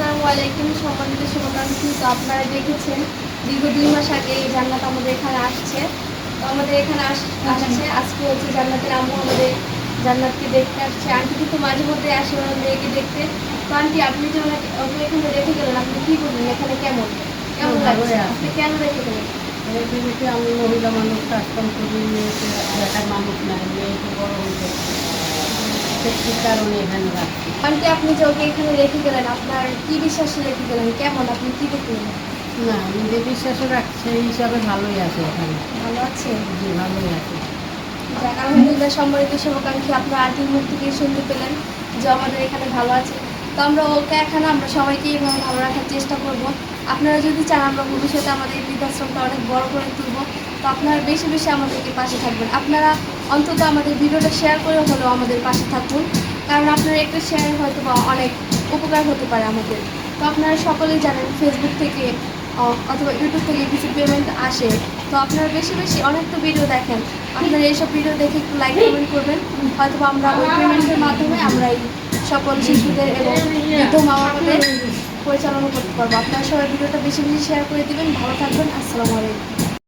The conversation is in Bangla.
আসসালামু আলাইকুম সম্মানিত শুভাকাঙ্ক্ষী। তো আপনারা দেখেছেন দীর্ঘ 2 মাস আগে এই জান্নাত আমাদের এখানে আসছে। তো আমাদের এখানে আসছে আজকে হচ্ছে জান্নাতের আম্মু আমাদের জান্নাতকে দেখতে আসছে। আন্টি কিন্তু মাঝে মধ্যে আসে ওনার মেয়েকে দেখতে। তো আন্টি আপনি যে ওকে এখানে রেখে গেলেন, আপনি কি বললেন এখানে কেমন কেমন লাগছে? আপনি কেন রেখে গেলেন? এদিকে আমি মহিলা মানুষ কাজকাম করি, মেয়েকে দেখার মানুষ নাই, মেয়েকে বড় হইতে সেই কারণে এখানে রাখছি। আন্টি আপনি যে ওকে এখানে রেখে গেলেন, আপনার কি বিশ্বাসে রেখে গেলেন? কেমন আপনি কি দেখলেন? না, নিজের বিশ্বাসও রাখছে, সেই হিসাবে ভালোই আছে এখানে। ভালো আছে? জি, ভালোই আছে। যাক আলহামদুলিল্লাহ, সম্মানিত শুভাকাঙ্ক্ষী, আপনার আন্টির মুখ থেকে শুনতে পেলেন যে আমাদের এখানে ভালো আছে। তো আমরা ওকে এখানে আমরা সবাইকে এইভাবে ভালো রাখার চেষ্টা করব। আপনারা যদি চান আমরা ভবিষ্যতে আমাদের এই বৃদ্ধাশ্রমটা অনেক বড় করে তুলব, তো আপনারা বেশি বেশি আমাদেরকে পাশে থাকবেন। আপনারা অন্তত আমাদের ভিডিওটা শেয়ার করে হলেও আমাদের পাশে থাকুন, কারণ আপনার একটা শেয়ার হয়তো বা অনেক উপকার হতে পারে আমাদের। তো আপনারা সকলেই জানেন ফেসবুক থেকে অথবা ইউটিউব থেকে কিছু পেমেন্ট আসে। তো আপনারা বেশি বেশি অনেক তো ভিডিও দেখেন, আপনারা এইসব ভিডিও দেখে একটু লাইক কমেন্ট করবেন। হয়তো আমরা ওই পেমেন্টের মাধ্যমে আমরা এই সকল শিশুদের এবং বৃদ্ধ মা বাবাদের পরিচালনা করতে পারবো। আপনারা সবাই ভিডিওটা বেশি বেশি শেয়ার করে দিবেন। ভালো থাকবেন। আসসালামু আলাইকুম।